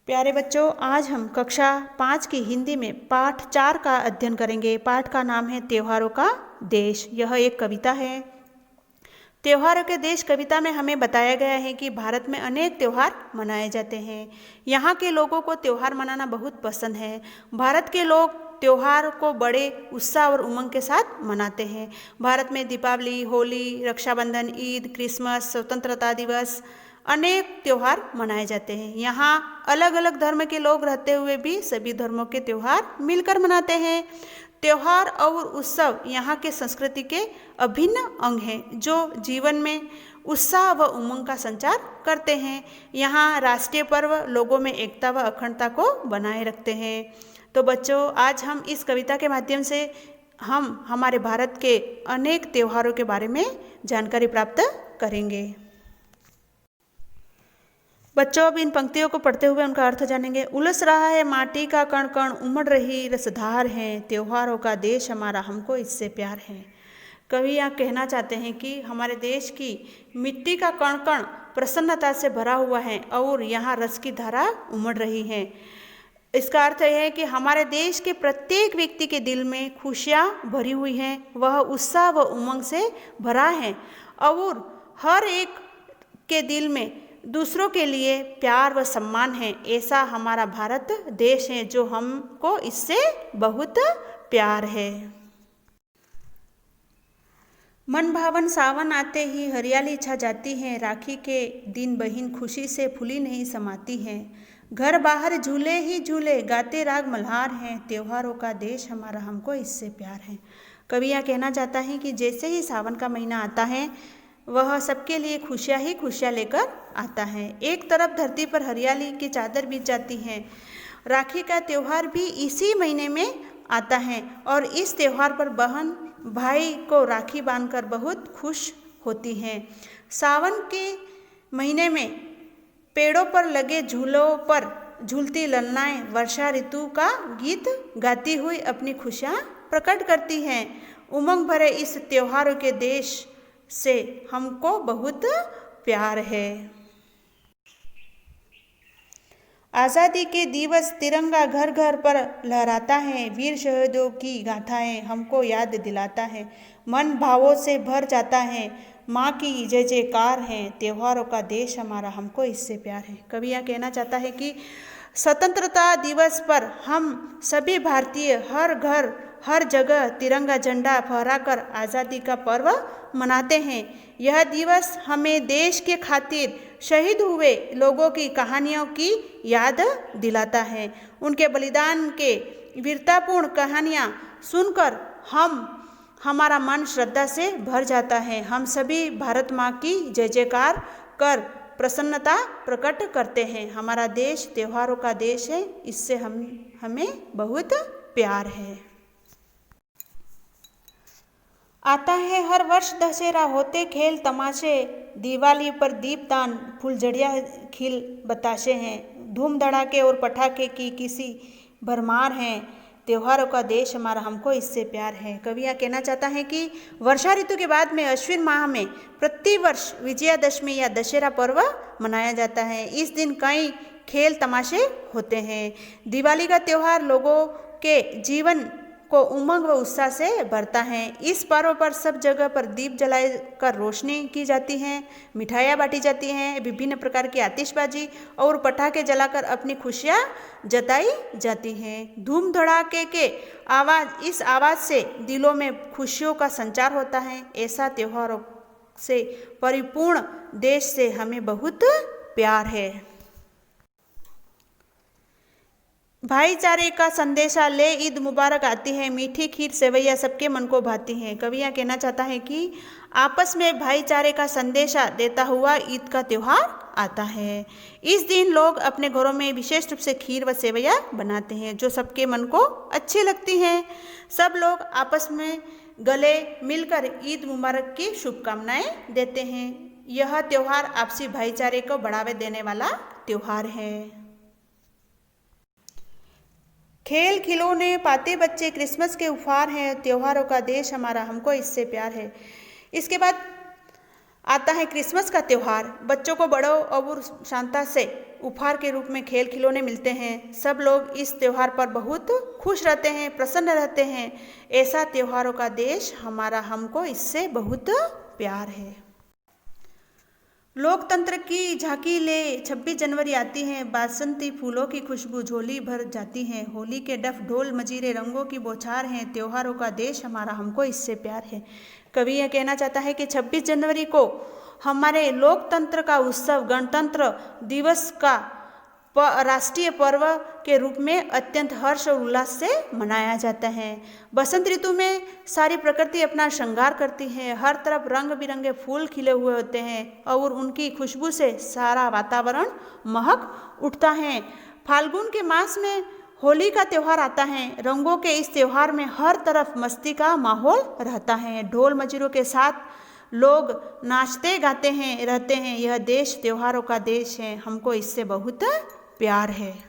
प्यारे बच्चों, आज हम कक्षा 5 की हिंदी में पाठ 4 का अध्ययन करेंगे। पाठ का नाम है त्योहारों का देश। यह एक कविता है। त्योहारों के देश कविता में हमें बताया गया है कि भारत में अनेक त्यौहार मनाए जाते हैं। यहाँ के लोगों को त्यौहार मनाना बहुत पसंद है। भारत के लोग त्यौहार को बड़े उत्साह और उमंग के साथ मनाते हैं। भारत में दीपावली, होली, रक्षाबंधन, ईद, क्रिसमस, स्वतंत्रता दिवस अनेक त्यौहार मनाए जाते हैं। यहाँ अलग अलग धर्म के लोग रहते हुए भी सभी धर्मों के त्यौहार मिलकर मनाते हैं। त्यौहार और उत्सव यहाँ के संस्कृति के अभिन्न अंग हैं जो जीवन में उत्साह व उमंग का संचार करते हैं। यहाँ राष्ट्रीय पर्व लोगों में एकता व अखंडता को बनाए रखते हैं। तो बच्चों, आज हम इस कविता के माध्यम से हम हमारे भारत के अनेक त्योहारों के बारे में जानकारी प्राप्त करेंगे। बच्चों, अब इन पंक्तियों को पढ़ते हुए उनका अर्थ जानेंगे। उलस रहा है माटी का कण कण, उमड़ रही रसधार है, त्योहारों का देश हमारा, हमको इससे प्यार है। कवि यहाँ कहना चाहते हैं कि हमारे देश की मिट्टी का कण कण प्रसन्नता से भरा हुआ है और यहाँ रस की धारा उमड़ रही है। इसका अर्थ यह है कि हमारे देश के प्रत्येक व्यक्ति के दिल में खुशियाँ भरी हुई हैं, वह उत्साह व उमंग से भरा है और हर एक के दिल में दूसरों के लिए प्यार व सम्मान है। ऐसा हमारा भारत देश है जो हमको इससे बहुत प्यार है। मन भावन सावन आते ही हरियाली छा जाती है, राखी के दिन बहन खुशी से फूली नहीं समाती है। घर बाहर झूले ही झूले गाते राग मल्हार हैं, त्योहारों का देश हमारा, हमको इससे प्यार है। कवि यह कहना चाहता है कि जैसे ही सावन का महीना आता है वह सबके लिए खुशियाँ ही खुशियाँ लेकर आता है। एक तरफ धरती पर हरियाली की चादर बिछ जाती है। राखी का त्यौहार भी इसी महीने में आता है और इस त्यौहार पर बहन भाई को राखी बांधकर बहुत खुश होती हैं। सावन के महीने में पेड़ों पर लगे झूलों पर झूलती ललनाएं वर्षा ऋतु का गीत गाती हुई अपनी खुशियाँ प्रकट करती हैं। उमंग भरे इस त्योहारों के देश से हमको बहुत प्यार है। आज़ादी के दिवस तिरंगा घर घर पर लहराता है, वीर शहीदों की गाथाएं हमको याद दिलाता है। मन भावों से भर जाता है, माँ की जय जयकार है, त्योहारों का देश हमारा, हमको इससे प्यार है। कवि यह कहना चाहता है कि स्वतंत्रता दिवस पर हम सभी भारतीय हर घर हर जगह तिरंगा झंडा फहराकर आज़ादी का पर्व मनाते हैं। यह दिवस हमें देश के खातिर शहीद हुए लोगों की कहानियों की याद दिलाता है। उनके बलिदान के वीरतापूर्ण कहानियाँ सुनकर हमारा मन श्रद्धा से भर जाता है। हम सभी भारत माँ की जय जयकार कर प्रसन्नता प्रकट करते हैं। हमारा देश त्योहारों का देश है, इससे हमें बहुत प्यार है। आता है हर वर्ष दशहरा, होते खेल तमाशे, दिवाली पर दीपदान फुलझड़ियाँ खिल बताशे हैं। धूम धड़ाके और पटाखे की किसी भरमार हैं, त्योहारों का देश हमारा, हमको इससे प्यार है। कवि यह कहना चाहता है कि वर्षा ऋतु के बाद में अश्विन माह में प्रतिवर्ष विजयादशमी या दशहरा पर्व मनाया जाता है। इस दिन कई खेल तमाशे होते हैं। दिवाली का त्यौहार लोगों के जीवन को उमंग व उत्साह से भरता है। इस पर्व पर सब जगह पर दीप जलाए कर रोशनी की जाती हैं, मिठाइयाँ बांटी जाती हैं, विभिन्न प्रकार की आतिशबाजी और पटाखे जलाकर अपनी खुशियाँ जताई जाती हैं। धूम धड़ाके के आवाज़, इस आवाज़ से दिलों में खुशियों का संचार होता है। ऐसा त्योहारों से परिपूर्ण देश से हमें बहुत प्यार है। भाईचारे का संदेशा ले ईद मुबारक आती है, मीठी खीर सेवैया सबके मन को भाती हैं। कवि यह कहना चाहता है कि आपस में भाईचारे का संदेशा देता हुआ ईद का त्यौहार आता है। इस दिन लोग अपने घरों में विशेष रूप से खीर व सेवैया बनाते हैं जो सबके मन को अच्छी लगती हैं। सब लोग आपस में गले मिलकर ईद मुबारक की शुभकामनाएं देते हैं। यह त्यौहार आपसी भाईचारे को बढ़ावा देने वाला त्यौहार है। खेल खिलौने पाते बच्चे क्रिसमस के उपहार हैं, त्योहारों का देश हमारा, हमको इससे प्यार है। इसके बाद आता है क्रिसमस का त्यौहार। बच्चों को बड़ों और शांता से उपहार के रूप में खेल खिलौने मिलते हैं। सब लोग इस त्यौहार पर बहुत खुश रहते हैं, प्रसन्न रहते हैं। ऐसा त्योहारों का देश हमारा, हमको इससे बहुत प्यार है। लोकतंत्र की झांकी ले 26 जनवरी आती है। बासंती फूलों की खुशबू झोली भर जाती है। होली के डफ ढोल मजीरे रंगों की बौछार हैं। त्योहारों का देश हमारा, हमको इससे प्यार है। कवि यह कहना चाहता है कि 26 जनवरी को हमारे लोकतंत्र का उत्सव, गणतंत्र दिवस का राष्ट्रीय पर्व के रूप में अत्यंत हर्ष और उल्लास से मनाया जाता है। बसंत ऋतु में सारी प्रकृति अपना श्रृंगार करती है। हर तरफ रंग बिरंगे फूल खिले हुए होते हैं और उनकी खुशबू से सारा वातावरण महक उठता है। फाल्गुन के मास में होली का त्यौहार आता है। रंगों के इस त्यौहार में हर तरफ मस्ती का माहौल रहता है। ढोल मजीरों के साथ लोग नाचते गाते हैं रहते हैं। यह देश त्योहारों का देश है, हमको इससे बहुत प्यार है।